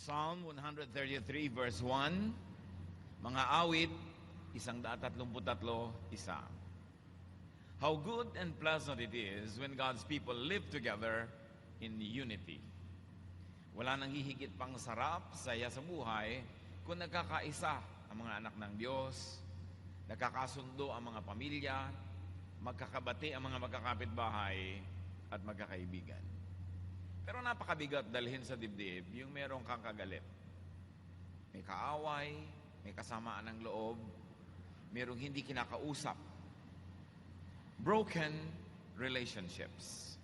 Psalm 133 verse 1, mga awit, 133, How good and pleasant it is when God's people live together in unity. Wala nang hihigit pang sarap, saya sa buhay kung nagkakaisa ang mga anak ng Diyos, nagkakasundo ang mga pamilya, magkakabati ang mga magkakapitbahay at magkakaibigan. Pero napakabigat dalhin sa dibdib yung merong kang kagalit. May kaaway, may kasamaan ng loob, merong hindi kinakausap. Broken relationships.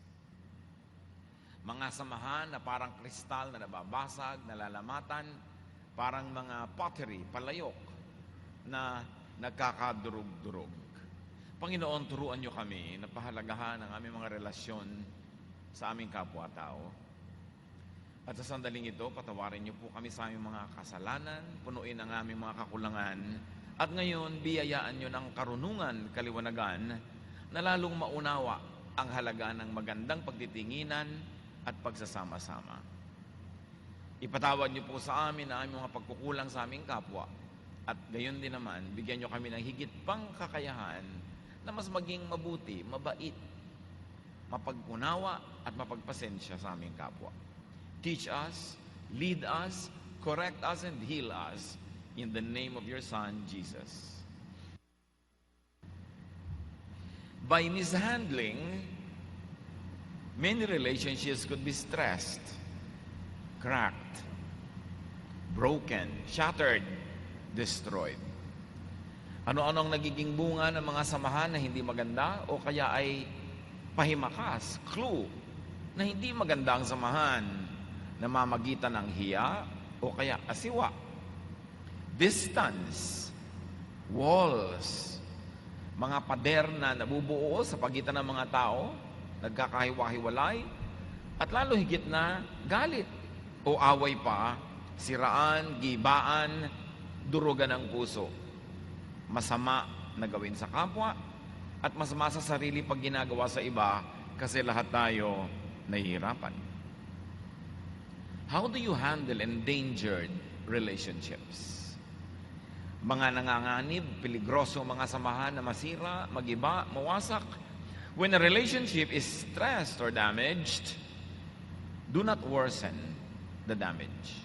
Mga samahan na parang kristal na nababasag, nalalamatan, parang mga pottery, palayok, na nagkakadurog-durog. Panginoon, turuan niyo kami na pahalagahan ang aming mga relasyon sa aming kapwa-tao. At sa sandaling ito, patawarin niyo po kami sa aming mga kasalanan, punuin ang aming mga kakulangan, at ngayon, biyayaan niyo ng karunungan, kaliwanagan, na lalong maunawa ang halaga ng magandang pagtitinginan at pagsasama-sama. Ipatawad niyo po sa amin ang aming mga pagkukulang sa aming kapwa, at gayon din naman, bigyan niyo kami ng higit pang kakayahan na mas maging mabuti, mabait, mapag-unawa at mapagpasensya sa aming kapwa. Teach us, lead us, correct us, and heal us in the name of your Son, Jesus. By mishandling, many relationships could be stressed, cracked, broken, shattered, destroyed. Ano-anong nagiging bunga ng mga samahan na hindi maganda o kaya ay pahimakas, clue, na hindi maganda ang samahan, namamagitan ng hiya o kaya asiwa, distance, walls, mga pader na nabubuo sa pagitan ng mga tao, nagkakahiwa-hiwalay, at lalo higit na galit o away pa, siraan, gibaan, durugan ng puso, masama na gawin sa kapwa, at masama sa sarili pag ginagawa sa iba kasi lahat tayo nahihirapan. How do you handle endangered relationships? Mga nanganganib, peligroso mga samahan na masira, magiba, mawasak. When a relationship is stressed or damaged, do not worsen the damage.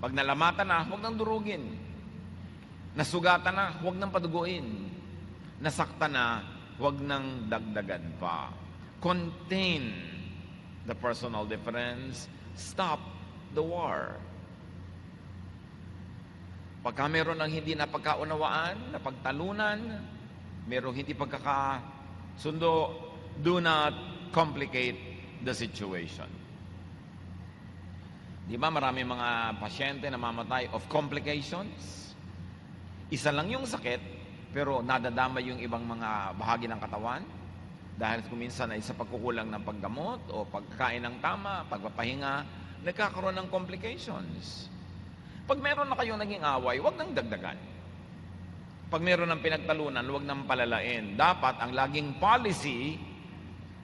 Pag nalamatan na, huwag nang durugin. Nasugatan na, huwag nang paduguin. Nasaktan na, huwag nang dagdagan pa. Contain the personal difference. Stop the war. Pagka meron ng hindi napagkaunawaan, napagtalunan, merong hindi pagkakasundo, do not complicate the situation. Di ba marami mga pasyente na mamatay of complications? Isa lang yung sakit, pero nadadama yung ibang mga bahagi ng katawan dahil kuminsan ay sa pagkukulang ng paggamot o pagkain ng tama, pagpapahinga, nagkakaroon ng complications. Pag meron na kayong naging away, huwag nang dagdagan. Pag meron ng pinagtalunan, huwag nang palalain. Dapat ang laging policy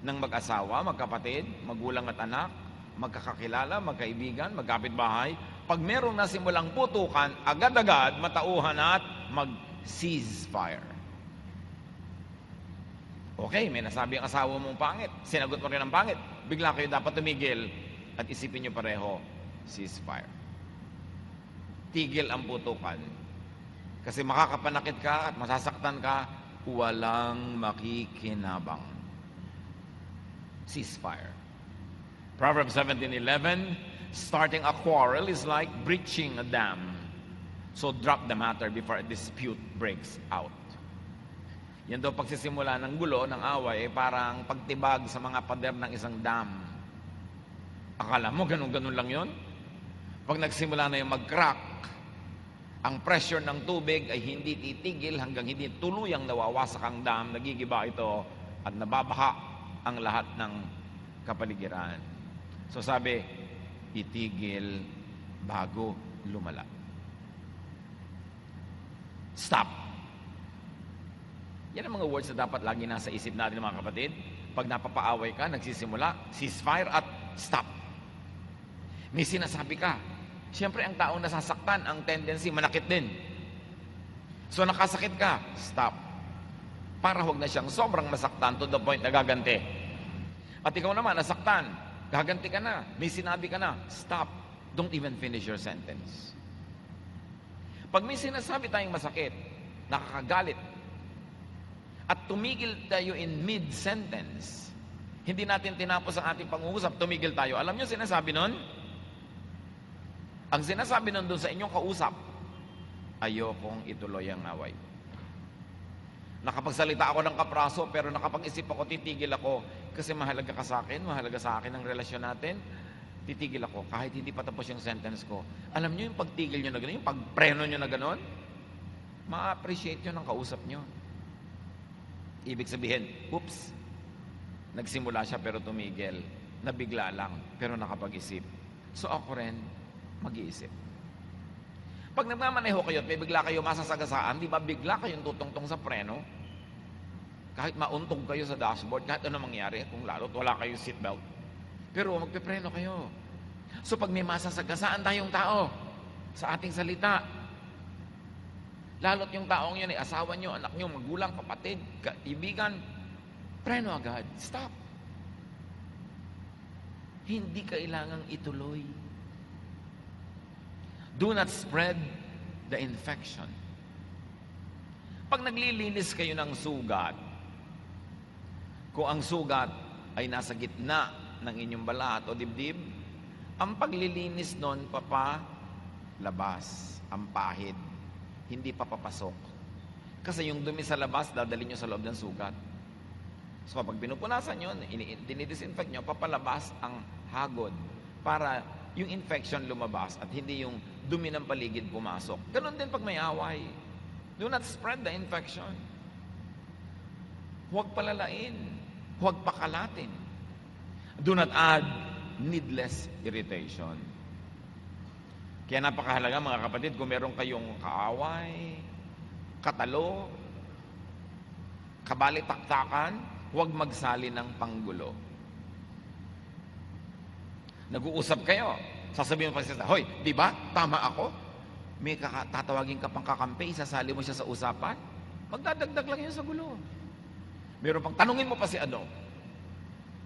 ng mag-asawa, magkapatid, magulang at anak, magkakakilala, magkaibigan, magkapitbahay, pag meron na simulang putukan, agad-agad matauhan at mag-ceasefire. Okay, may nasabi ang asawa mong pangit, sinagot mo rin ang pangit, bigla kayo dapat tumigil at isipin nyo pareho, ceasefire. Tigil ang putukan. Kasi makakapanakit ka at masasaktan ka, walang makikinabang. Ceasefire. Proverbs 17:11, starting a quarrel is like breaching a dam. So drop the matter before a dispute breaks out. Yan daw pagsisimula ng gulo, ng away, parang pagtibag sa mga pader ng isang dam. Akala mo, ganun-ganun lang yon? Pag nagsimula na yung mag-crack, ang pressure ng tubig ay hindi titigil hanggang hindi tuluyang nawawasak ang dam, nagigiba ito at nababaha ang lahat ng kapaligiran. So sabi, itigil bago lumala. Stop. Yan ang mga words na dapat lagi nasa isip natin, mga kapatid. Pag napapaaway ka, nagsisimula, ceasefire at stop. May sinasabi ka, Siyempre, ang taong nasasaktan, ang tendency, manakit din. So, nakasakit ka, stop. Para huwag na siyang sobrang masaktan to the point na gaganti. At ikaw naman, nasaktan, gaganti ka na, may sinabi ka na, stop. Don't even finish your sentence. Pag may sinasabi tayong masakit, nakakagalit, at tumigil tayo in mid-sentence, hindi natin tinapos ang ating pang-uusap, tumigil tayo. Alam niyo sinasabi nun? Ang sinasabi nun doon sa inyong kausap, ayokong ituloy ang away. Nakapagsalita ako ng kapraso, pero nakapag-isip ako, titigil ako, kasi mahalaga ka sa akin, mahalaga sa akin ang relasyon natin, titigil ako, kahit hindi pa tapos yung sentence ko. Alam niyo yung pagtigil nyo na gano'n, yung pagpreno nyo na gano'n, ma-appreciate nyo ng kausap nyo. Ibig sabihin, oops, nagsimula siya pero tumigil, nabigla lang, pero nakapag-isip. So ako rin, mag-iisip. Pag nagmamaneho kayo at may bigla kayo masasagasaan, di ba bigla kayong tutungtong sa preno? Kahit mauntog kayo sa dashboard, kahit ano mangyari, kung lalo't wala kayong seatbelt. Pero magpipreno kayo. So pag may masasagasaan tayong tao sa ating salita, lalo't yung taong yun ay asawa nyo, anak nyo, magulang, kapatid, kaibigan, preno agad. Stop. Hindi kailangang ituloy. Do not spread the infection. Pag naglilinis kayo ng sugat, kung ang sugat ay nasa gitna ng inyong balat o dibdib, ang paglilinis nun papalabas, ang pahid, hindi papapasok. Kasi yung dumi sa labas, dadalhin nyo sa loob ng sugat. So pag pinupunasan nyo, dinidisinfect nyo, papalabas ang hagod para yung infection lumabas at hindi yung dumi ng paligid pumasok. Ganon din pag may away. Do not spread the infection. Huwag palalain. Huwag pakalatin. Do not add needless irritation. Kaya napakahalaga mga kapatid, kung meron kayong kaaway, katalo, kabalitaktakan, huwag magsali ng panggulo. Nag-uusap kayo. Sasabihin mo pa siya, hoy, di ba? Tama ako? May tatawagin ka pang kakampi, isasali mo siya sa usapan, magdadagdag lang yun sa gulo. Meron pang tanungin mo pa si ano.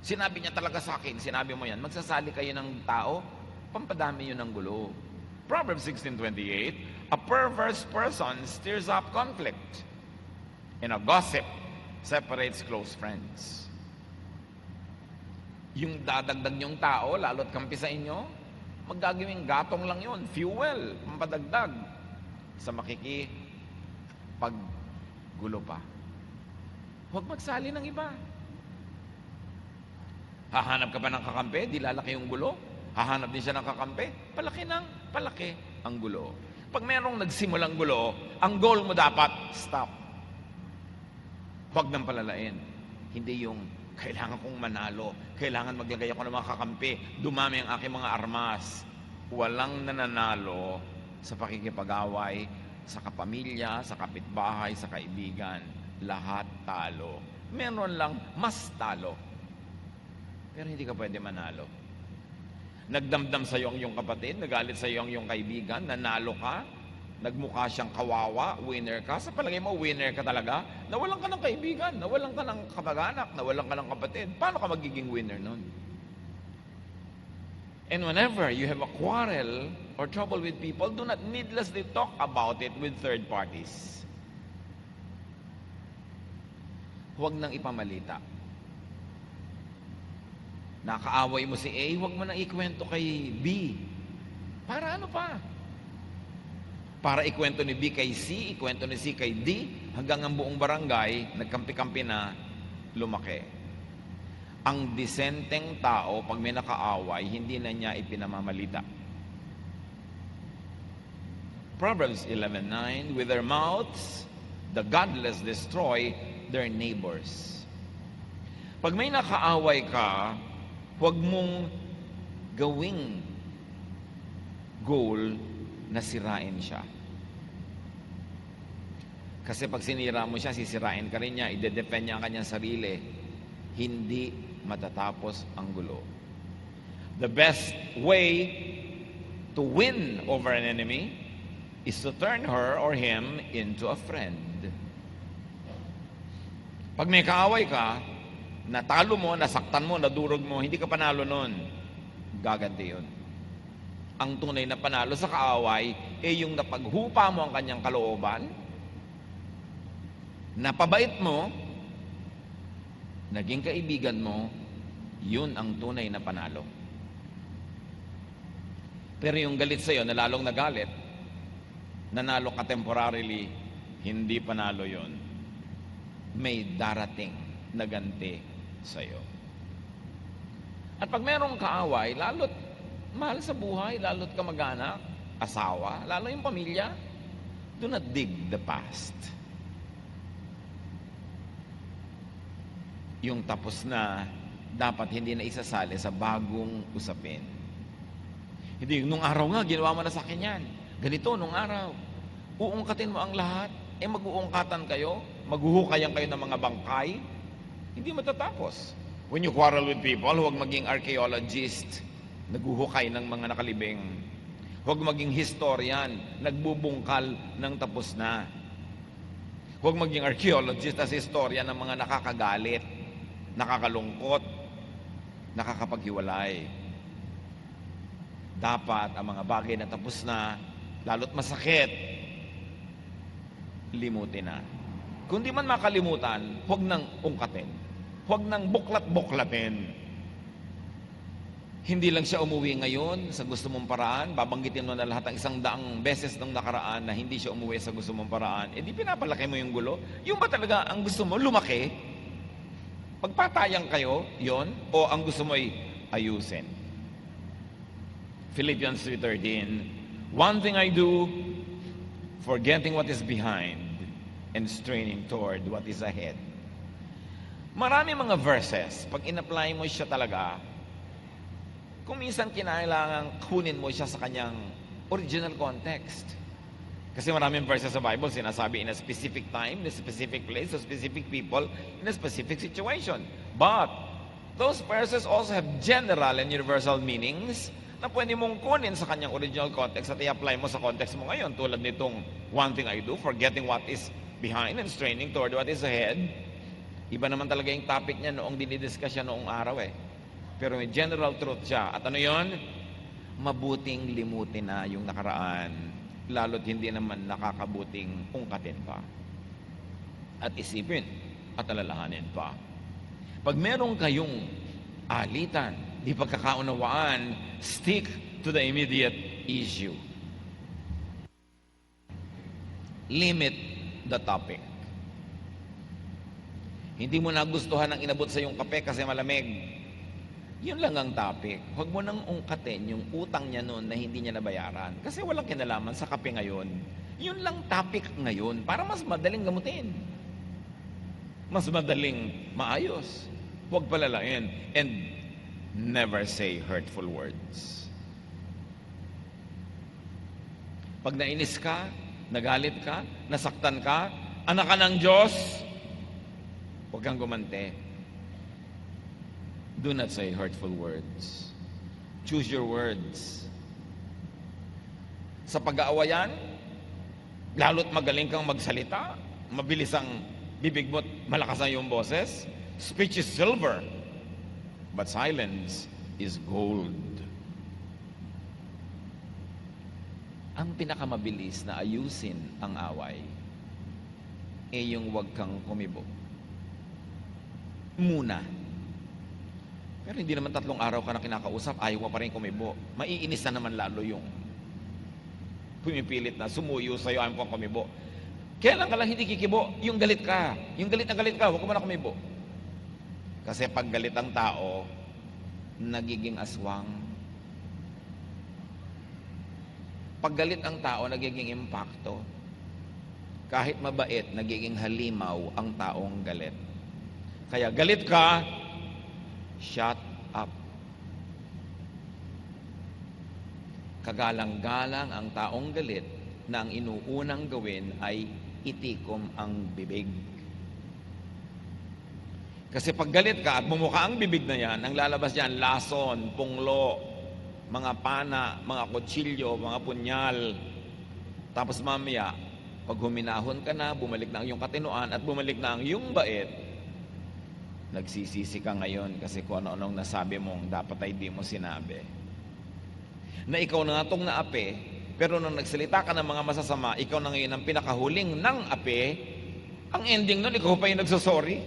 Sinabi niya talaga sa akin, sinabi mo yan, magsasali kayo ng tao, pampadami yun ng gulo. Proverbs 16:28, a perverse person stirs up conflict, and a gossip separates close friends. Yung dadagdag niyong tao, lalo't kampi sa inyo, maggagawing gatong lang yun, fuel, pampadagdag sa paggulo pa. Huwag magsali ng iba. Hahanap ka pa ng kakampi, di lalaki yung gulo. Hahanap din siya ng kakampi, palaki ang gulo. Pag merong nagsimulang gulo, ang goal mo dapat, stop. Huwag nang palalain. Hindi yung kailangan kong manalo, kailangan maglagay ako ng mga kakampi, dumami ang aking mga armas. Walang nananalo sa pakikipag-away, sa kapamilya, sa kapitbahay, sa kaibigan. Lahat talo. Meron lang mas talo. Pero hindi ka pwede manalo. Nagdamdam sa iyo ang iyong kapatid, nagalit sa iyo ang iyong kaibigan, nanalo ka, nagmukha siyang kawawa, winner ka. Sa palagay mo, winner ka talaga? Nawalan ka ng kaibigan, nawalan ka ng kamag-anak, nawalan ka ng kapatid. Paano ka magiging winner nun? And whenever you have a quarrel or trouble with people, do not needlessly talk about it with third parties. Huwag nang ipamalita. Nakaaway mo si A, huwag mo nang ikwento kay B. Para ano pa? Para ikwento ni B kay C, ikwento ni C kay D, hanggang ang buong barangay, nagkampi-kampi na, lumaki. Ang disenteng tao, pag may nakaaway, hindi na niya ipinamamalita. Proverbs 11:9, with their mouths, the godless destroy their neighbors. Pag may nakaaway ka, huwag mong gawing goal na sirain siya. Kasi pag sinira mo siya, sisirain ka rin niya, ide-defend niya ang kanyang sarili. Hindi matatapos ang gulo. The best way To win over an enemy is to turn her or him into a friend. Pag may kaaway ka, natalo mo, nasaktan mo, nadurog mo, hindi ka panalo nun. Gaganti yun. Ang tunay na panalo sa kaaway ay yung napaghupa mo ang kanyang kalooban, napabait mo, naging kaibigan mo, yun ang tunay na panalo. Pero yung galit sa'yo, na lalong nagalit, nanalo ka temporarily, hindi panalo yun. May darating na ganti sa'yo. At pag merong kaaway, lalo't mahal sa buhay, lalo't kamag-anak, asawa, lalo yung pamilya, do not dig the past. Yung tapos na, dapat hindi na isasali sa bagong usapin. Hindi, nung araw nga, ginawa mo na sa akin yan. Ganito, nung araw. Uungkatin mo ang lahat. Mag-uungkatan kayo, maghuhukayan kayo ng mga bangkay. Hindi matatapos. When you quarrel with people, huwag maging archaeologist, naghuhukay ng mga nakalibing. Huwag maging historian, nagbubungkal ng tapos na. Huwag maging archaeologist as historian ng mga nakakagalit, nakakalungkot, nakakapaghiwalay. Dapat ang mga bagay na tapos na, lalo't masakit, limutin na. Kung di man makalimutan, huwag nang ungkatin. Huwag nang buklat-buklatin. Hindi lang siya umuwi ngayon sa gusto mong paraan, babanggitin mo na lahat ng 100 beses ng nakaraan na hindi siya umuwi sa gusto mong paraan, di pinapalaki mo yung gulo. Yung ba talaga ang gusto mo, lumaki? Pagpatayang kayo, yon, o ang gusto mo ay ayusin? Philippians 3:13, one thing I do, forgetting what is behind and straining toward what is ahead. Marami mga verses, pag in-apply mo siya talaga, kung minsan kinailangan kunin mo siya sa kanyang original context. Kasi maraming verses sa Bible sinasabi in a specific time, in a specific place, to specific people, in a specific situation. But those verses also have general and universal meanings na pwede mong kunin sa kanyang original context at i-apply mo sa context mo ngayon. Tulad nitong, one thing I do, forgetting what is behind and straining toward what is ahead. Iba naman talaga yung topic niya noong dinidiscuss siya noong araw eh. Pero may general truth siya. At ano yon? Mabuting limutin na yung nakaraan, lalo't hindi naman nakakabuting ungkatin pa. At isipin at alalahanin pa. Pag meron kayong alitan, di pagkakaunawaan, stick to the immediate issue. Limit the topic. Hindi mo nagustuhan ang inabot sa iyong kape kasi malamig. Yun lang ang topic. Huwag mo nang ungkatin yung utang niya noon na hindi niya nabayaran. Kasi walang kinalaman sa kape ngayon. Yun lang topic ngayon para mas madaling gamutin. Mas madaling maayos. Huwag palalain. And never say hurtful words. Pag nainis ka, nagalit ka, nasaktan ka, anak ka ng Diyos, huwag kang gumante. Do not say hurtful words. Choose your words. Sa pag-aawayan, lalo't magaling kang magsalita, mabilis ang bibig mo't malakas ang iyong boses. Speech is silver, but silence is gold. Ang pinakamabilis na ayusin ang away ay yung huwag kang kumibo. Muna. Pero hindi naman 3 araw ka na kinakausap, ayaw mo pa rin kumibo. Maiinis na naman lalo yung pumipilit na sumuyo sa'yo, ayaw mo pang kumibo. Kailan ka lang hindi kikibo? Yung galit ka. Yung galit na galit ka, huwag mo na kumibo. Kasi pag galit ang tao, nagiging aswang. Pag galit ang tao, nagiging impacto. Kahit mabait, nagiging halimaw ang taong galit. Kaya galit ka, shut up. Kagalang-galang ang taong galit na ang inuunang gawin ay itikom ang bibig. Kasi pag galit ka at mumukha ang bibig na yan, ang lalabas yan, lason, punglo, mga pana, mga kutsilyo, mga punyal. Tapos mamaya, pag huminahon ka na, bumalik na ang iyong katinoan at bumalik na ang iyong bait, nagsisisi ka ngayon kasi kung ano-anong nasabi mong dapat ay di mo sinabi. Na ikaw na nga itong naapi, pero nung nagsalita ka ng mga masasama, ikaw na ngayon ang pinakahuling ng api, ang ending nun, ikaw pa yung nagsasorry.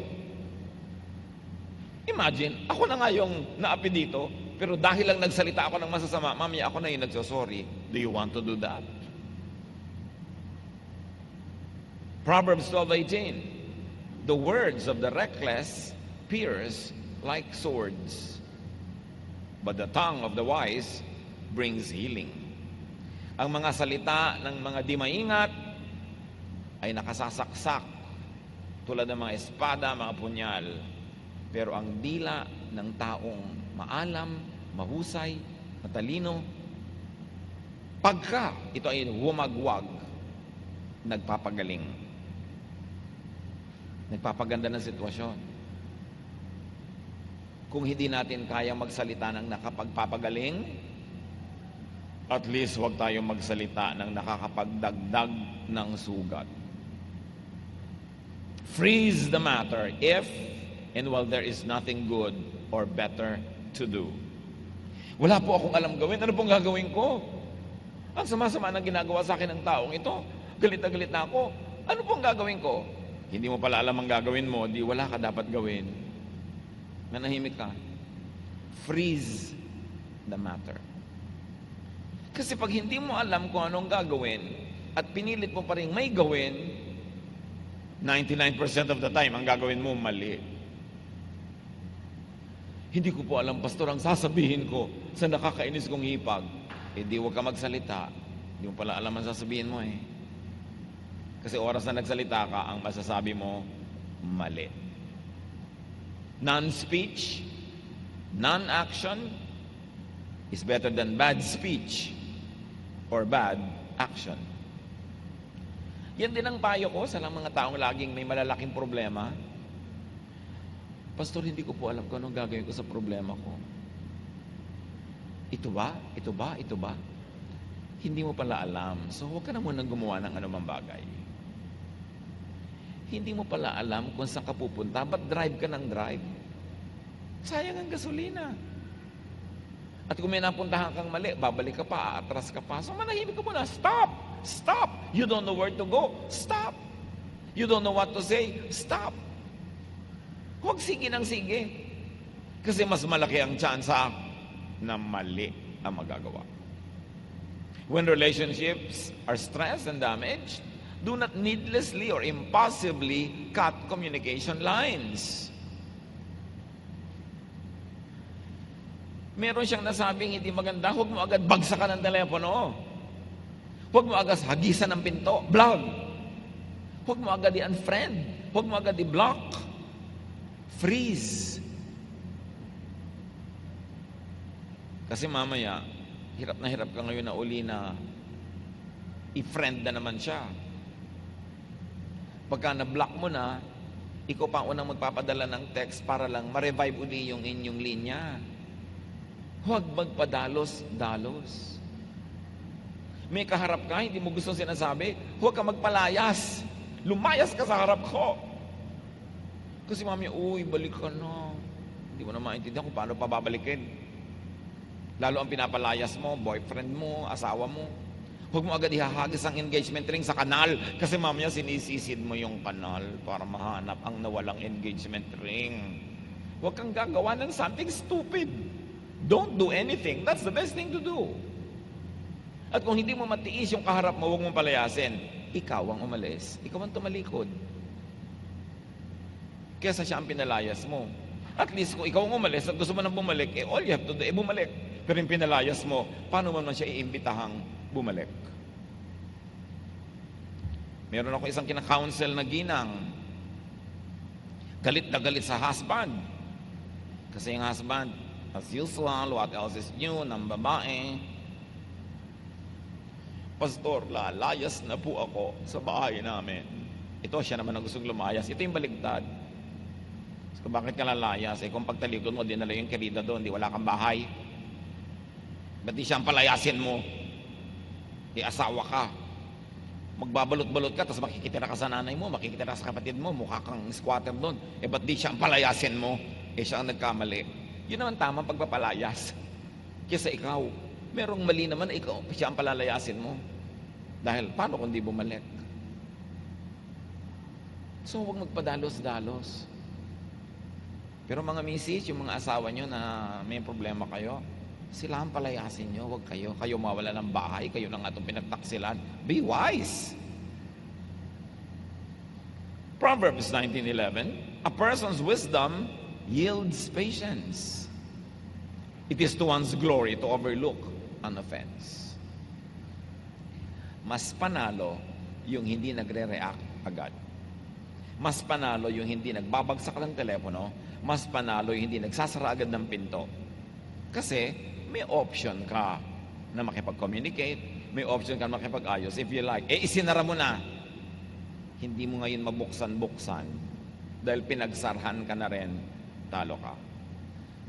Imagine, ako na nga yung naapi dito, pero dahil lang nagsalita ako ng masasama, mamaya ako na yung nagsasorry. Do you want to do that? Proverbs 12:18, the words of the reckless pierce like swords, but the tongue of the wise brings healing. Ang mga salita ng mga di maingat ay nakasasaksak tulad ng mga espada, mga punyal. Pero ang dila ng taong maalam, mahusay, matalino, pagka ito ay humagwag, nagpapagaling. Nagpapaganda ng sitwasyon. Kung hindi natin kayang magsalita ng nakapagpapagaling, at least huwag tayong magsalita ng nakakapagdagdag ng sugat. Freeze the matter if and while there is nothing good or better to do. Wala po akong alam gawin. Ano pong gagawin ko? Ang sama-sama na ginagawa sa akin ng taong ito. Galit na galit na ako. Ano pong gagawin ko? Hindi mo pala alam ang gagawin mo, di wala ka dapat gawin. Nanahimik ka. Freeze the matter. Kasi pag hindi mo alam kung anong gagawin at pinilit mo pa rin may gawin, 99% of the time, ang gagawin mo mali. Hindi ko po alam, pastor, ang sasabihin ko sa nakakainis kong hipag. Eh di huwag ka magsalita. Hindi mo pala alam ang sasabihin mo eh. Kasi oras na nagsalita ka, ang masasabi mo, mali. Non-speech, non-action is better than bad speech or bad action. Yan din ang payo ko sa mga taong laging may malalaking problema. Pastor, hindi ko po alam kung anong gagawin ko sa problema ko. Ito ba? Ito ba? Ito ba? Hindi mo pala alam. So huwag ka na munang gumawa ng anumang bagay. Hindi mo pala alam kung saan ka pupunta. Ba't drive ka ng drive? Sayang ang gasolina. At kung may napuntahan kang mali, babalik ka pa, aatras ka pa. So manahimik ka muna. Stop! Stop! You don't know where to go. Stop! You don't know what to say. Stop! Huwag sige ng sige. Kasi mas malaki ang tsansa na mali ang magagawa. When relationships are stressed and damaged, do not needlessly or impossibly cut communication lines. Meron siyang nasabing hindi maganda, huwag mo agad bagsakan ng telepono. Huwag mo agad hagisan ng pinto, block. Huwag mo agad i-unfriend. Huwag mo agad i-block. Freeze. Kasi mamaya, hirap ka ngayon na uli na i-friend na naman siya. Pagka na-block mo na, ikaw pa unang magpapadala ng text para lang ma-revive uli yung inyong linya. Huwag magpadalos-dalos. May kaharap ka, hindi mo gusto sinasabi, huwag ka magpalayas. Lumayas ka sa harap ko. Kasi mami, uy, balik ka na. Hindi mo na maintindihan kung paano pababalikin. Lalo ang pinapalayas mo, boyfriend mo, asawa mo. Huwag mo agad ihahagis ang engagement ring sa kanal kasi mamaya sinisisid mo yung kanal para mahanap ang nawalang engagement ring. Huwag kang gagawa ng something stupid. Don't do anything. That's the best thing to do. At kung hindi mo matiis yung kaharap mo, huwag mong palayasin. Ikaw ang umalis. Ikaw ang tumalikod. Kesa siya ang pinalayas mo. At least kung ikaw ang umalis at gusto mo nang bumalik, all you have to do, bumalik. Pero yung pinalayas mo, paano mo naman siya iimbitahang bumalik? Meron ako isang kina-counsel na ginang. Galit na galit sa husband. Kasi yung husband, as usual, what else is new, ng babae. Pastor, lalayas na po ako sa bahay namin. Ito, siya naman ang gustong lumayas. Ito yung baligtad. So, bakit ka lalayas? Kung pagtalikod mo, dinala yung kerida doon, di wala kang bahay. Ba't di siya ang palayasin mo? Asawa ka. Magbabalot-balot ka, tapos makikitira ka sa nanay mo, makikitira sa kapatid mo, mukha kang squatter doon. Ba't di siya ang palayasin mo? Siya ang nagkamali. Yun naman tamang pagpapalayas. Kesa ikaw, merong mali naman, ikaw, siya ang palalayasin mo. Dahil, paano kung di bumalik? So, huwag magpadalos-dalos. Pero mga misis, yung mga asawa nyo na may problema kayo, sila ang palayasin nyo, huwag kayo. Kayo mawala ng bahay, kayo na nga itong pinagtaksilan. Be wise. Proverbs 19:11, a person's wisdom yields patience. It is to one's glory to overlook an offense. Mas panalo yung hindi nagre-react agad. Mas panalo yung hindi nagbabagsak ng telepono. Mas panalo yung hindi nagsasara agad ng pinto. Kasi may option ka na makipag-communicate, may option ka na makipag-ayos if you like. Isinara mo na. Hindi mo ngayon mabuksan-buksan dahil pinagsarhan ka na rin, talo ka.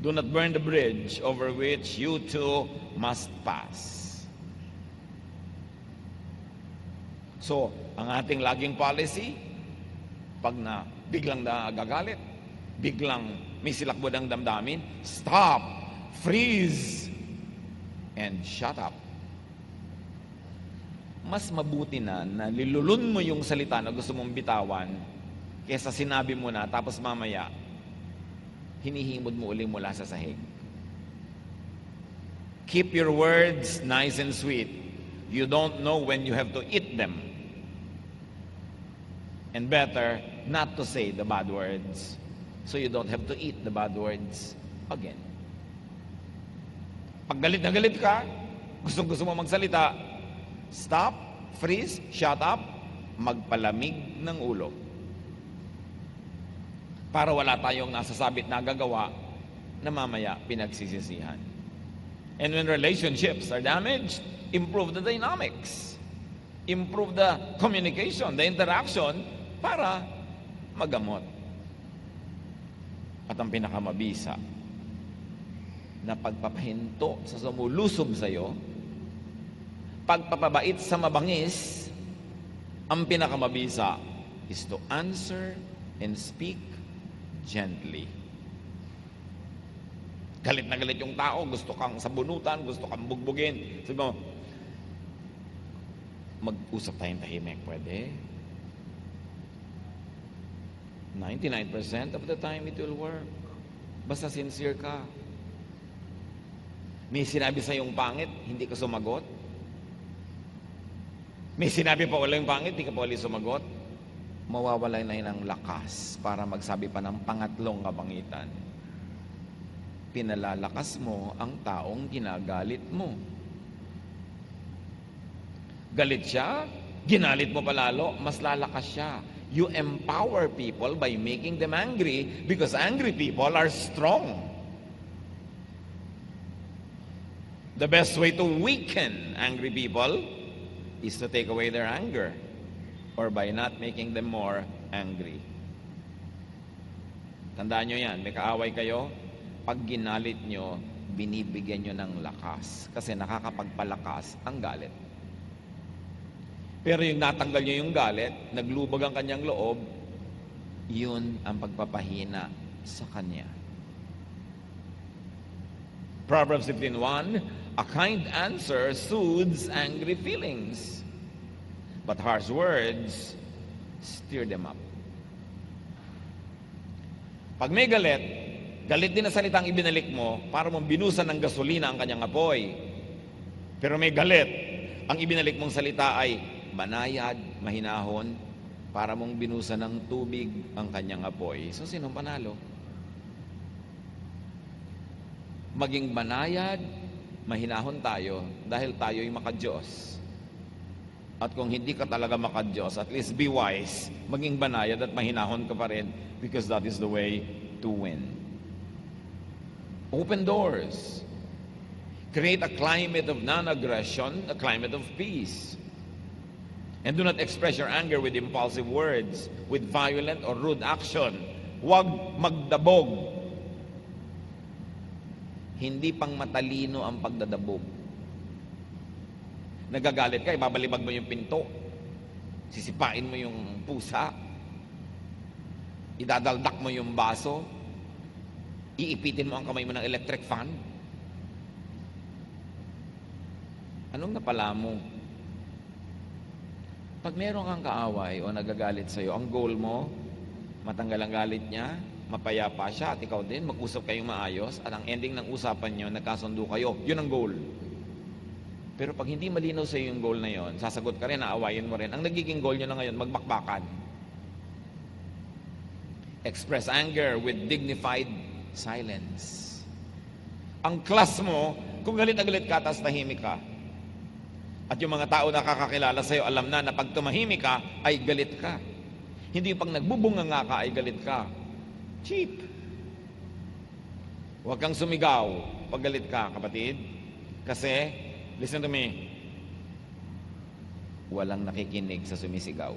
Do not burn the bridge over which you two must pass. So, ang ating laging policy, pag na biglang nagagalit, biglang may silakbo ng damdamin, stop, freeze, and shut up. Mas mabuti na nilulun mo yung salita na gusto mong bitawan kesa sinabi mo na tapos mamaya hinihimod mo uli mula sa sahig. Keep your words nice and sweet. You don't know when you have to eat them. And better not to say the bad words so you don't have to eat the bad words again. Pag galit na galit ka, gusto mo magsalita, stop, freeze, shut up, magpalamig ng ulo. Para wala tayong nasasabit na gagawa na mamaya pinagsisisihan. And when relationships are damaged, improve the dynamics. Improve the communication, the interaction, para magamot. At ang pinakamabisa, na pagpapahinto sa sumulusob sa'yo, pagpapabait sa mabangis, ang pinakamabisa is to answer and speak gently. Galit na galit yung tao, gusto kang sabunutan, gusto kang bugbugin. Sabi mo, mag-usap tayong tahimik, pwede? 99% of the time it will work. Basta sincere ka. May sinabi sa yung pangit, hindi ka sumagot. May sinabi pa wala yung pangit, hindi ka pa ulit sumagot. Mawawala na yun ang lakas para magsabi pa ng pangatlong kabangitan. Pinalalakas mo ang taong ginagalit mo. Galit siya, ginalit mo palalo, mas lalakas siya. You empower people by making them angry because angry people are strong. The best way to weaken angry people is to take away their anger or by not making them more angry. Tandaan nyo yan, may kaaway kayo, pag ginalit nyo, binibigyan nyo ng lakas kasi nakakapagpalakas ang galit. Pero yung natanggal nyo yung galit, naglubag ang kanyang loob, yun ang pagpapahina sa kanya. Proverbs 15:1, a kind answer soothes angry feelings, but harsh words stir them up. Pag may galit, galit din na salitang ibinalik mo para mong binusan ng gasolina ang kanyang apoy. Pero may galit, ang ibinalik mong salita ay banayad, mahinahon, para mong binusan ng tubig ang kanyang apoy. So, sinong panalo? Maging banayad, mahinahon tayo dahil tayo'y maka-Diyos. At kung hindi ka talaga maka-Diyos, at least be wise, maging banayad at mahinahon ka pa rin because that is the way to win. Open doors. Create a climate of non-aggression, a climate of peace. And do not express your anger with impulsive words, with violent or rude action. Huwag magdabog. Hindi pang matalino ang pagdadabog. Nagagalit ka, ibabalibag mo yung pinto. Sisipain mo yung pusa. Idadaldak mo yung baso. Iipitin mo ang kamay mo ng electric fan. Anong napala mo? Pag meron kang kaaway o nagagalit sa'yo, ang goal mo, matanggal ang galit niya, mapayapa siya at ikaw din, mag-usap kayong maayos at ang ending ng usapan nyo, nagkasundo kayo. Yun ang goal. Pero pag hindi malinaw sa iyo yung goal na yon, sasagot ka rin, naawayin mo rin. Ang nagiging goal nyo na ngayon, magbakbakan. Express anger with dignified silence. Ang class mo, kung galit na galit ka, tapos tahimik ka. At yung mga tao na kakakilala sa iyo, alam na pag tumahimik ka, ay galit ka. Hindi yung pag nagbubunga nga ka, ay galit ka. Cheap. Huwag kang sumigaw pag galit ka, kapatid. Kasi, listen to me, walang nakikinig sa sumisigaw.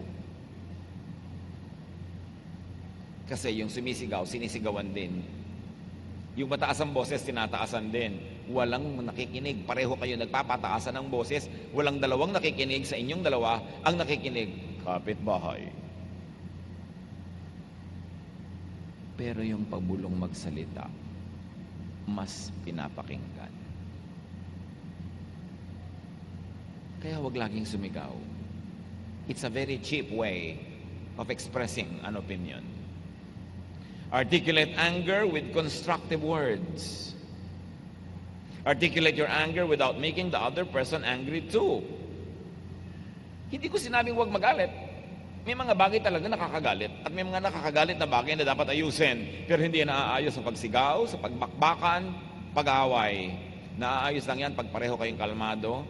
Kasi yung sumisigaw, sinisigawan din. Yung mataas ang boses, tinataasan din. Walang nakikinig. Pareho kayo nagpapataasan ng boses. Walang dalawang nakikinig sa inyong dalawa. Ang nakikinig, kapitbahay. Pero yung pabulong magsalita, mas pinapakinggan. Kaya wag laging sumigaw. It's a very cheap way of expressing an opinion. Articulate anger with constructive words. Articulate your anger without making the other person angry too. Hindi ko sinabing huwag magalit. May mga bagay talaga nakakagalit at may mga nakakagalit na bagay na dapat ayusin. Pero hindi yan naaayos sa pagsigaw, sa pagbakbakan, pag-aaway. Naaayos lang yan pag pareho kayong kalmado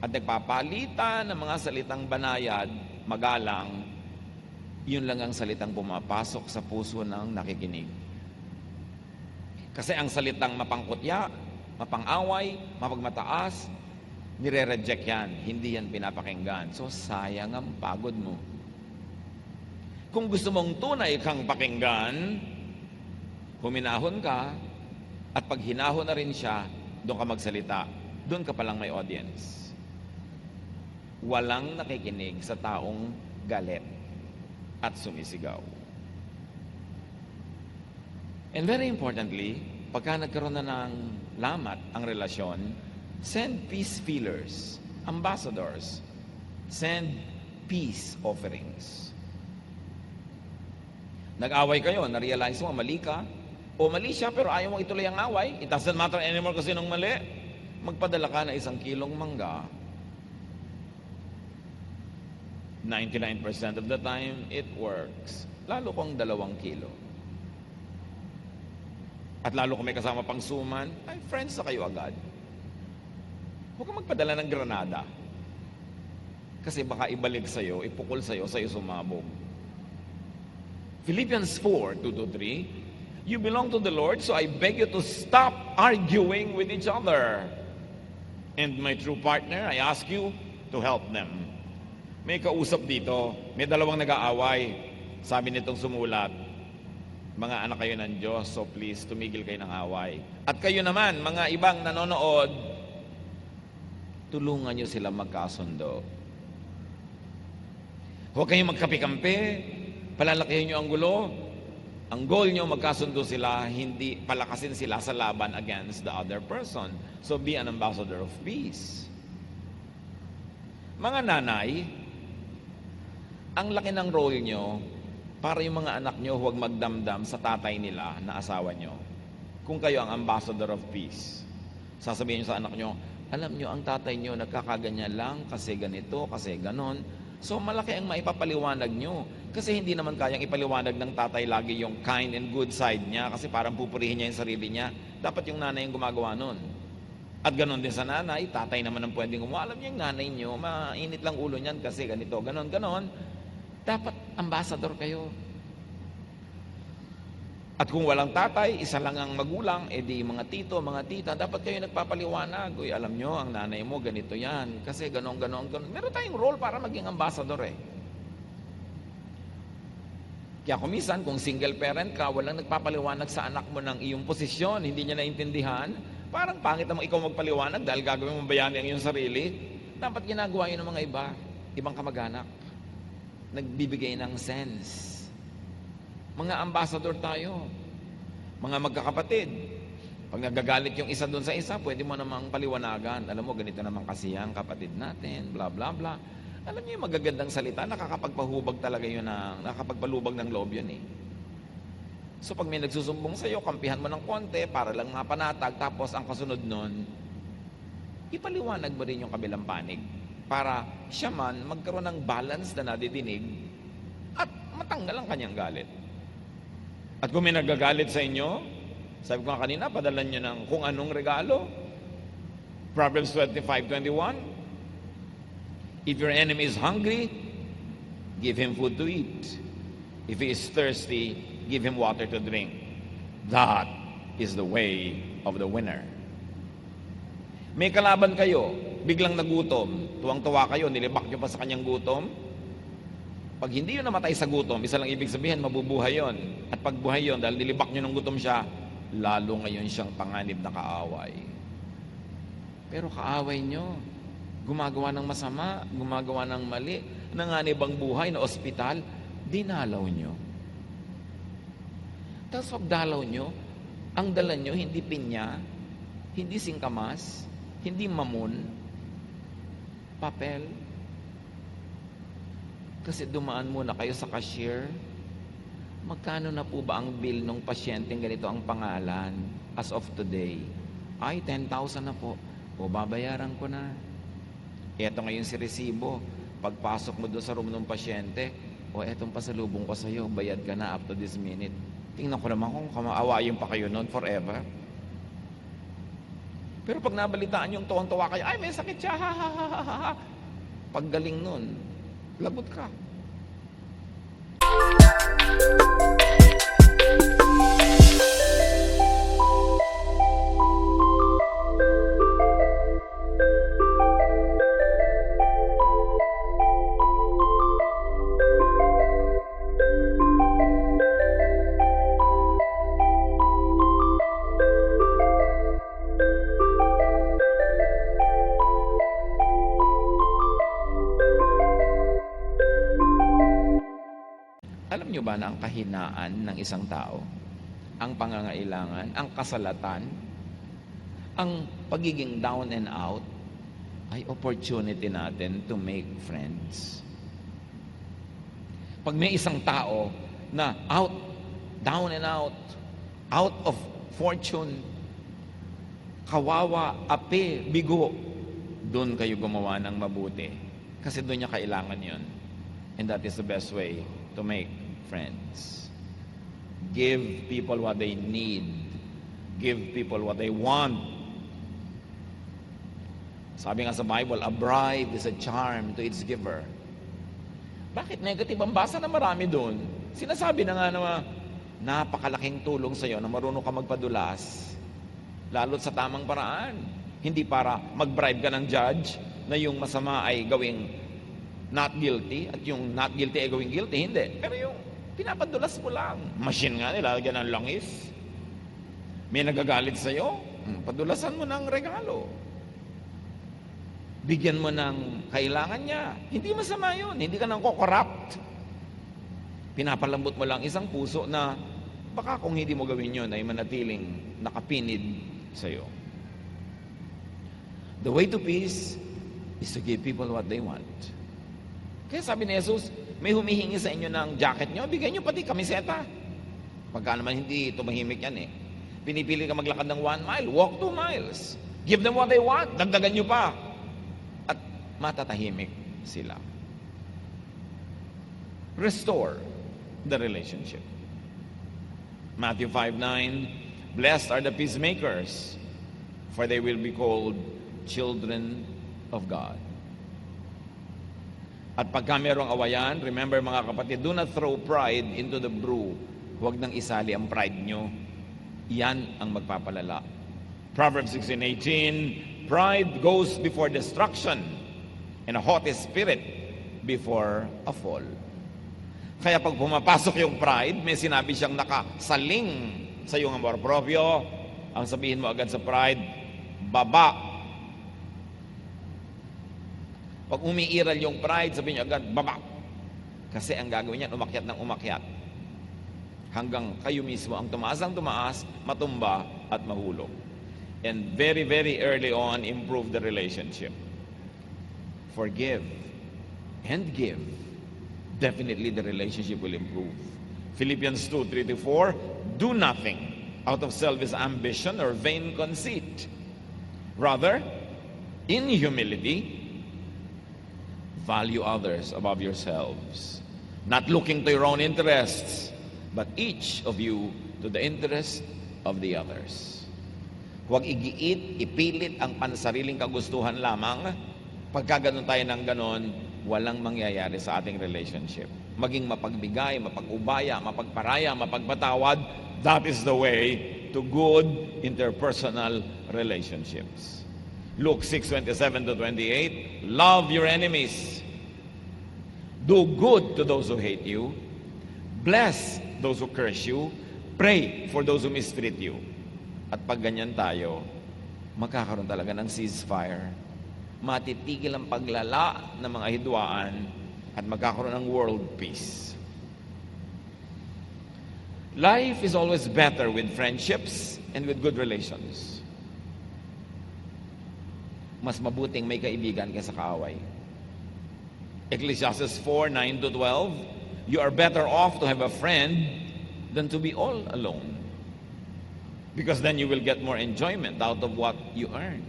at nagpapalitan ng mga salitang banayad, magalang. Yun lang ang salitang pumapasok sa puso ng nakikinig. Kasi ang salitang mapangkutya, mapang-away, mapagmataas, nire-reject yan. Hindi yan pinapakinggan. So, sayang ang pagod mo. Kung gusto mong tunay kang pakinggan, huminahon ka, at pag hinahon na rin siya, doon ka magsalita. Doon ka palang may audience. Walang nakikinig sa taong galit at sumisigaw. And very importantly, pagka nagkaroon na ng lamat ang relasyon, send peace feelers, ambassadors, send peace offerings. Nag-away kayo, na-realize mo, mali ka, o mali siya pero ayaw mong ituloy ang away, it doesn't matter anymore kasi nung mali, magpadala ka na 1 kilong mangga. 99% of the time, it works. Lalo kung 2 kilo. At lalo kung may kasama pang suman, ay friends na kayo agad. Huwag kang magpadala ng granada. Kasi baka ibalik sa'yo, ipukol sa'yo sumabog. Philippians 4:2-3, you belong to the Lord, so I beg you to stop arguing with each other. And my true partner, I ask you to help them. May kausap dito, may 2 nag-aaway. Sabi nitong sumulat, mga anak kayo ng Diyos, so please, tumigil kayo ng away. At kayo naman, mga ibang nanonood, tulungan nyo sila magkasundo. Huwag kayong magkapi-kampi, palalakihin nyo ang gulo. Ang goal nyo, magkasundo sila, hindi palakasin sila sa laban against the other person. So be an ambassador of peace. Mga nanay, ang laki ng role nyo para yung mga anak nyo huwag magdamdam sa tatay nila na asawa nyo. Kung kayo ang ambassador of peace, sasabihin nyo sa anak nyo, alam nyo, ang tatay nyo nagkakaganyan lang kasi ganito, kasi ganon. So malaki ang maipapaliwanag nyo. Kasi hindi naman kayang ipaliwanag ng tatay lagi yung kind and good side niya kasi parang pupurihin niya yung sarili niya. Dapat yung nanay yung gumagawa nun. At ganon din sa nanay, tatay naman ang pwedeng gumawa. Alam niyo yung nanay nyo, mainit lang ulo niyan kasi ganito, ganon. Dapat ambassador kayo. At kung walang tatay, isa lang ang magulang, edi mga tito, mga tita, dapat kayo nagpapaliwanag. Uy, alam nyo, ang nanay mo, ganito yan. Kasi ganon. Meron tayong role para maging ambassador eh. Kaya kumisan, kung single parent ka, walang nagpapaliwanag sa anak mo ng iyong posisyon, hindi niya naintindihan, parang pangit mo ikaw magpaliwanag dahil gagawin mo bayani ang iyong sarili. Dapat ginagawa yun ng mga ibang kamag-anak. Nagbibigay ng sense. Mga ambassador tayo. Mga magkakapatid. Pag nagagalit yung isa doon sa isa, pwede mo namang paliwanagan. Alam mo, ganito naman kasi yan, kapatid natin, bla bla bla. Alam niyo yung magagandang salita, nakakapagpahubag talaga yun, nakakapagpalubag ng loob yun eh. So pag may nagsusumbong sa'yo, kampihan mo ng konti para lang mapanatag, tapos ang kasunod nun, ipaliwanag mo rin yung kabilang panig para siya man magkaroon ng balance na nadidinig at matanggal ang kanyang galit. At kung may nagagalit sa inyo, sabi ko nga kanina, padalan nyo ng kung anong regalo. Proverbs 25:21. If your enemy is hungry, give him food to eat. If he is thirsty, give him water to drink. That is the way of the winner. May kalaban kayo, biglang nagutom, tuwang-tuwa kayo, nilibak nyo pa sa kanyang gutom. Pag hindi yun namatay sa gutom, isa lang ibig sabihin, mabubuhay yun. At pag buhay yun, dahil nilibak nyo ng gutom siya, lalo ngayon siyang panganib na kaaway. Pero kaaway nyo, gumagawa ng masama, gumagawa ng mali, nanganib ang buhay na ospital, dinalaw nyo. Tapos pagdalaw nyo, ang dala nyo hindi pinya, hindi singkamas, hindi mamon, papel. Kasi dumaan muna kayo sa cashier. Magkano na po ba ang bill ng pasyenteng ganito ang pangalan as of today? Ay, 10,000 na po. O, babayaran ko na. Eto ngayon si resibo. Pagpasok mo doon sa room ng pasyente, o etong pasalubong ko sa'yo, bayad ka na up to this minute. Tingnan ko naman kung kamaawayin pa kayo noon forever. Pero pag nabalitaan yung tuwang-tuwa kayo, ay, may sakit siya, ha, ha, ha, ha, ha. Paggaling nun, labot ka. Alam nyo ba na ang kahinaan ng isang tao, ang pangangailangan, ang kasalatan, ang pagiging down and out, ay opportunity natin to make friends. Pag may isang tao na out, down and out of fortune, kawawa, ape, bigo, doon kayo gumawa ng mabuti. Kasi doon niya kailangan yun. And that is the best way to make friends. Give people what they need. Give people what they want. Sabi nga sa Bible, a bribe is a charm to its giver. Bakit negative ang basa na marami doon? Sinasabi na nga na napakalaking tulong sa iyo na marunong ka magpadulas, lalo't sa tamang paraan. Hindi para mag-bribe ka ng judge na yung masama ay gawing not guilty at yung not guilty ay gawing guilty. Hindi. Pero yung pinapadulas mo lang. Machine nga nila, ganyan ang langis. May nagagalit sa'yo, padulasan mo ng regalo. Bigyan mo ng kailangan niya. Hindi masama yun. Hindi ka nang corrupt. Pinapalambot mo lang isang puso na baka kung hindi mo gawin yun ay manatiling nakapinid sa'yo. The way to peace is to give people what they want. Kaya sabi ni Jesus, may humihingi sa inyo ng jacket nyo, bigyan nyo pati kamiseta. Pagka naman hindi tumahimik yan eh. Pinipili ka maglakad ng 1 mile, walk 2 miles. Give them what they want, dagdagan nyo pa. At matatahimik sila. Restore the relationship. Matthew 5:9, blessed are the peacemakers, for they will be called children of God. At pagka merong awayan, remember mga kapatid, do not throw pride into the brew. Huwag nang isali ang pride nyo. Yan ang magpapalala. Proverbs 16:18, pride goes before destruction, and a haughty spirit before a fall. Kaya pag pumapasok yung pride, may sinabi siyang nakasaling sa iyong amor proprio. Ang sabihin mo agad sa pride, baba. Pag umiiral yung pride, sabihin niyo agad, baba. Kasi ang gagawin niyan, umakyat ng umakyat. Hanggang kayo mismo ang tumaas ng tumaas, matumba at mahulog. And very, very early on, improve the relationship. Forgive and give. Definitely the relationship will improve. Philippians 2:3-4, do nothing out of selfish ambition or vain conceit. Rather, in humility, value others above yourselves, not looking to your own interests, but each of you to the interest of the others. Huwag igiit, ipilit ang pansariling kagustuhan lamang. Pagka ganon tayo ng ganon, walang mangyayari sa ating relationship. Maging mapagbigay, mapag-ubaya, mapagparaya, mapagpatawad, that is the way to good interpersonal relationships. Luke 6:27-28, love your enemies. Do good to those who hate you. Bless those who curse you. Pray for those who mistreat you. At pag ganyan tayo, magkakaroon talaga ng ceasefire. Matitigil ang paglala ng mga hidwaan at magkakaroon ng world peace. Life is always better with friendships and with good relations. Mas mabuting may kaibigan kaysa kaaway. Ecclesiastes 4:9-12, you are better off to have a friend than to be all alone. Because then you will get more enjoyment out of what you earn.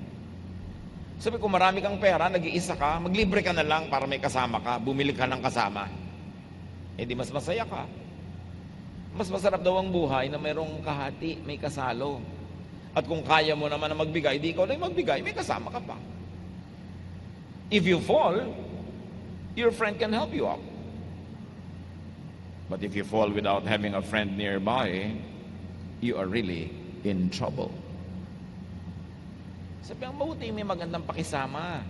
Sabi ko, marami kang pera, nag-iisa ka, maglibre ka na lang para may kasama ka, bumili ka ng kasama. Eh di mas masaya ka. Mas masarap daw ang buhay na mayroong kahati, may kasalo. At kung kaya mo naman na magbigay, di ikaw lang magbigay, may kasama ka pa. If you fall, your friend can help you up. But if you fall without having a friend nearby, you are really in trouble. Sabi ang mabuti may magandang pakisama.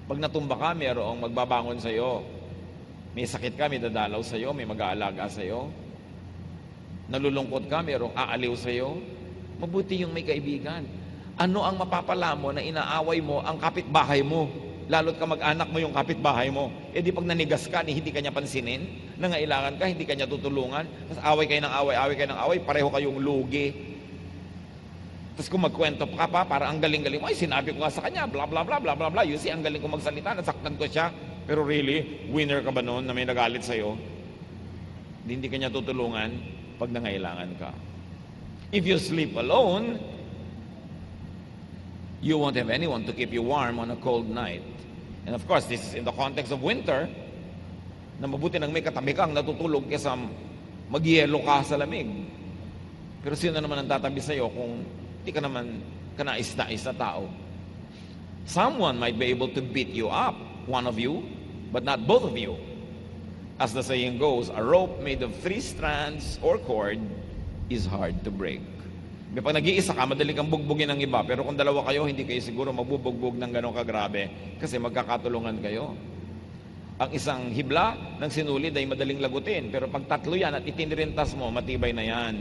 Pag natumba ka, mayroong magbabangon sa'yo. May sakit ka, may dadalaw sa'yo, may mag-aalaga sa'yo. Nalulungkot ka, mayroong aaliw sa'yo. Mabuti yung may kaibigan. Ano ang mapapala mo na inaaway mo ang kapitbahay mo? Lalo't ka mag-anak mo yung kapitbahay mo. E di pag nanigas ka, hindi ka niya pansinin. Nangailangan ka, hindi ka niya tutulungan. Tapos away kayo ng away, pareho kayong lugi. Tapos kung magkwento ka pa, para ang galing-galing mo, ay sinabi ko nga sa kanya, blah, blah, blah, blah, blah, blah. You see, ang galing ko magsalita, nasaktan ko siya. Pero really, winner ka ba noon na may nagalit sa'yo? Hindi ka niya tutulungan pag nangailangan ka. If you sleep alone, you won't have anyone to keep you warm on a cold night. And of course, this is in the context of winter, na mabuti nang may katabi kang natutulog kaysa mag-yelo ka sa lamig. Pero sino naman ang tatabi sa'yo kung di ka naman kanais-nais na tao? Someone might be able to beat you up, one of you, but not both of you. As the saying goes, a rope made of 3 strands or cord is hard to break. Pag nag-iisa ka, madali kang bugbugin ng iba. Pero kung dalawa kayo, hindi kayo siguro magbubugbog ng gano'ng kagrabe kasi magkakatulungan kayo. Ang isang hibla ng sinulid ay madaling lagutin. Pero pag 3 yan at itinirintas mo, matibay na yan.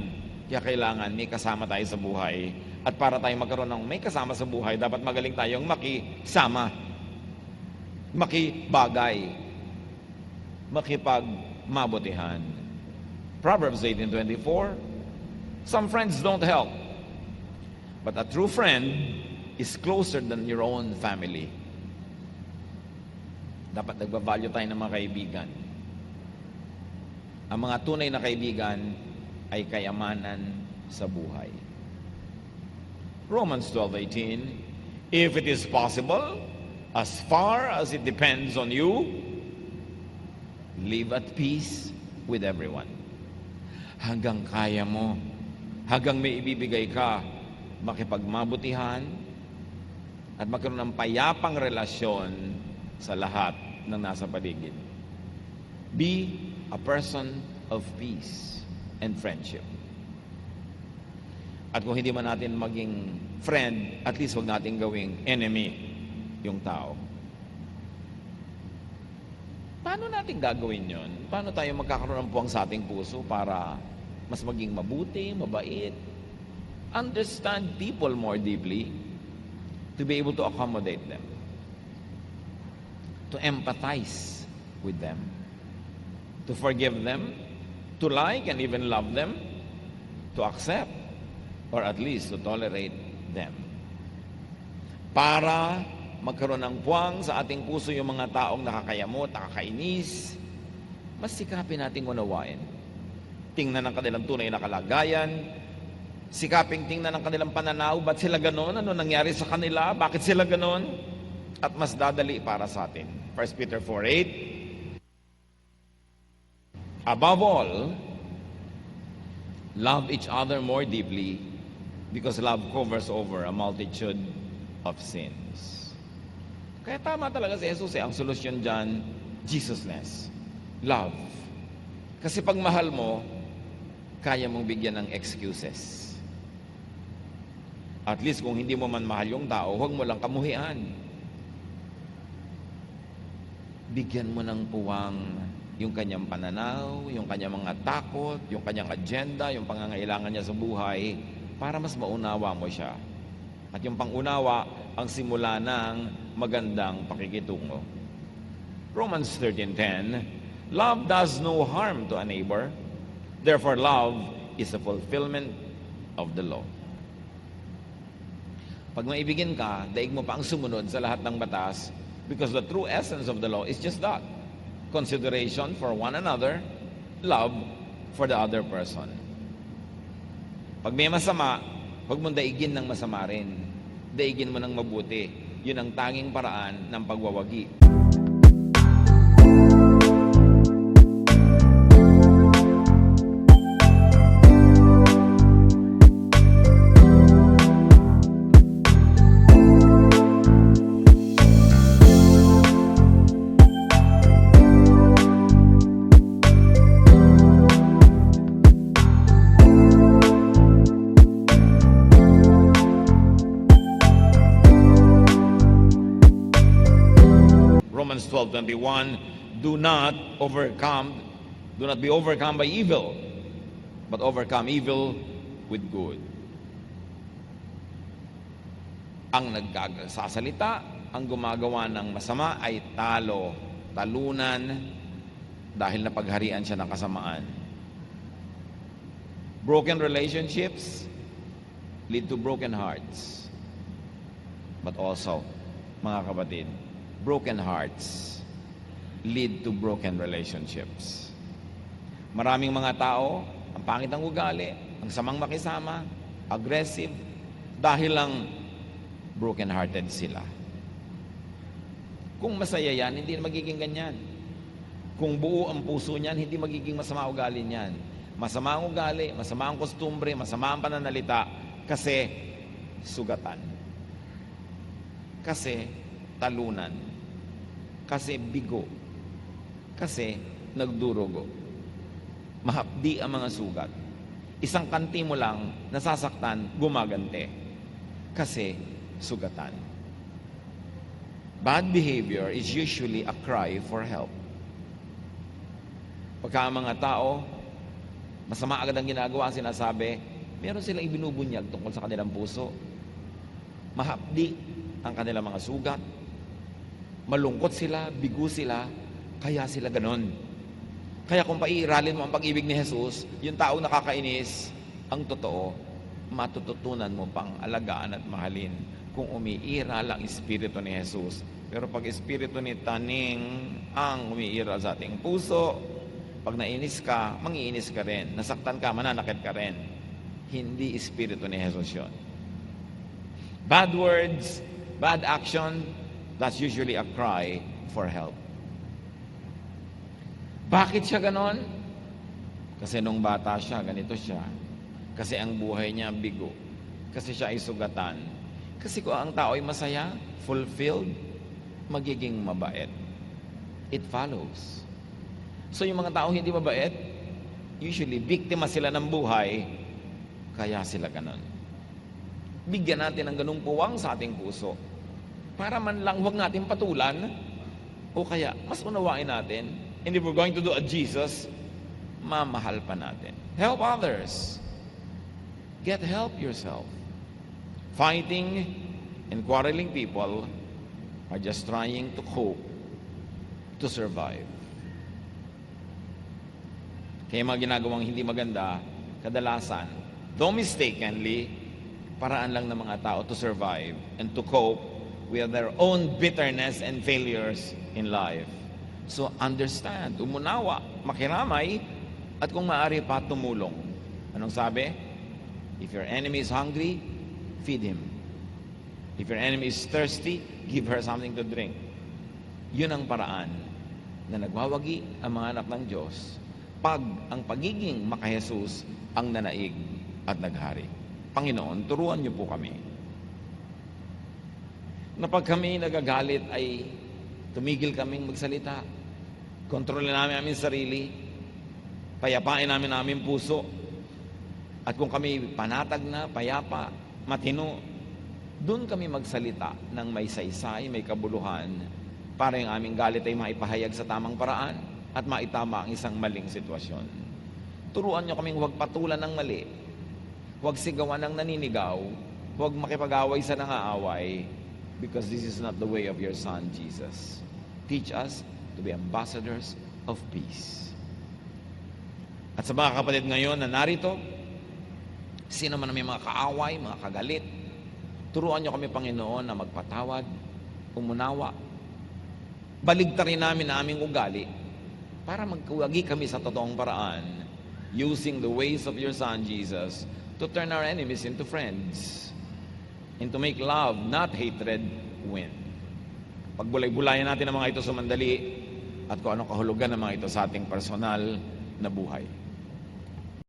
Kaya kailangan may kasama tayo sa buhay. At para tayo magkaroon ng may kasama sa buhay, dapat magaling tayong makisama. Makibagay. Makipagmabutihan. Proverbs 18:24, some friends don't help, but a true friend is closer than your own family. Dapat nagbavalue tayo ng mga kaibigan. Ang mga tunay na kaibigan ay kayamanan sa buhay. Romans 12:18, if it is possible, as far as it depends on you, live at peace with everyone. Hanggang kaya mo, hanggang may ibibigay ka, makipagmabutihan at magkaroon ng payapang relasyon sa lahat ng nasa paligid. Be a person of peace and friendship. At kung hindi man natin maging friend, at least wag natin gawing enemy yung tao. Paano natin gagawin yon? Paano tayo magkakaroon ng puwang sa ating puso para mas maging mabuti, mabait, understand people more deeply, to be able to accommodate them? to empathize with them, to forgive them, to like and even love them, to accept, or at least to tolerate them. Para magkaroon ng puwang sa ating puso yung mga taong nakakayamot, nakakainis, mas sikapin nating unawain. Tingnan ang kanilang tunay na kalagayan, sikaping tingnan ang kanilang pananaw, ba't sila ganon? Ano nangyari sa kanila? Bakit sila ganon? At mas dadali para sa atin. 1 Peter 4:8. Above all, love each other more deeply because love covers over a multitude of sins. Kaya tama talaga si Jesus Ang solusyon dyan, Jesusness. Love. Kasi pag mahal mo, kaya mong bigyan ng excuses. At least kung hindi mo man mahal yung tao, huwag mo lang kamuhian. Bigyan mo ng puwang yung kanyang pananaw, yung kanyang mga takot, yung kanyang agenda, yung pangangailangan niya sa buhay, para mas maunawa mo siya. At yung pangunawa, ang simula ng magandang pakikitungo. Romans 13:10, love does no harm to a neighbor. Therefore, love is the fulfillment of the law. Pag maibigin ka, daig mo pa ang sumunod sa lahat ng batas because the true essence of the law is just that. Consideration for one another, love for the other person. Pag may masama, huwag mong daigin ng masama rin. Daigin mo ng mabuti. Yun ang tanging paraan ng pagwawagi. Romans 12:21, do not be overcome by evil, but overcome evil with good. Ang nagsasalita, ang gumagawa ng masama ay talunan, dahil napagharian siya ng kasamaan. Broken relationships lead to broken hearts. But also, mga kapatid, broken hearts lead to broken relationships. Maraming mga tao, ang pangit ng ugali, ang samang makisama, aggressive, dahil lang broken-hearted sila. Kung masaya yan, hindi magiging ganyan. Kung buo ang puso niyan, hindi magiging masama ugali niyan. Masama ang ugali, masama ang kostumbre, masama ang pananalita, kasi sugatan. Kasi talunan. Kasi bigo. Kasi nagdurugo. Mahapdi ang mga sugat. Isang kanti mo lang, nasasaktan, gumagante. Kasi sugatan. Bad behavior is usually a cry for help. Pagka ang mga tao, masama agad ang ginagawa, sinasabi, meron silang ibinubunyag tungkol sa kanilang puso. Mahapdi ang kanilang mga sugat. Malungkot sila, bigo sila, kaya sila ganon. Kaya kung paiiralin mo ang pag-ibig ni Jesus, yung taong nakakainis, ang totoo, matututunan mo pang alagaan at mahalin kung umiiral ang Espiritu ni Jesus. Pero pag Espiritu ni Taning ang umiiral sa ating puso, pag nainis ka, mangiinis ka rin. Nasaktan ka, mananakit ka rin. Hindi Espiritu ni Jesus yun. Bad words, bad action, that's usually a cry for help. Bakit siya ganon? Kasi nung bata siya, ganito siya. Kasi ang buhay niya bigo. Kasi siya ay sugatan. Kasi kung ang tao ay masaya, fulfilled, magiging mabait. It follows. So yung mga tao hindi mabait, usually biktima sila ng buhay, kaya sila ganon. Bigyan natin ng ganung puwang sa ating puso. Para man lang huwag natin patulan, o kaya mas unawain natin. And if we're going to do a Jesus, mamahal pa natin. Help others. Get help yourself. Fighting and quarreling people are just trying to cope to survive. Kaya mga ginagawang hindi maganda, kadalasan, though mistakenly, paraan lang ng mga tao to survive and to cope with their own bitterness and failures in life. So understand, umunawa, makiramay, at kung maaari pa, tumulong. Anong sabi? If your enemy is hungry, feed him. If your enemy is thirsty, give her something to drink. Yun ang paraan na nagwawagi ang mga anak ng Diyos pag ang pagiging maka-Jesus ang nanaig at naghari. Panginoon, turuan niyo po kami na pag kami nagagalit ay tumigil kaming magsalita, kontrolin namin aming sarili, payapain namin aming puso, at kung kami panatag na, payapa, matino, doon kami magsalita ng may saysay, may kabuluhan, para yung aming galit ay maipahayag sa tamang paraan at maitama ang isang maling sitwasyon. Turuan niyo kaming huwag patulan ng mali, huwag sigawan ng naninigaw, huwag makipag-away sa nangaaway, because this is not the way of your Son, Jesus. Teach us to be ambassadors of peace. At sa mga kapatid ngayon na narito, sino man may mga kaaway, mga kagalit, turuan niyo kami, Panginoon, na magpatawad, umunawa, baligtarin namin na aming ugali para magkawagi kami sa totoong paraan, using the ways of your Son, Jesus, to turn our enemies into friends and to make love, not hatred, win. Pagbulay-bulayan natin ang mga ito sumandali at kung anong kahulugan ng mga ito sa ating personal na buhay.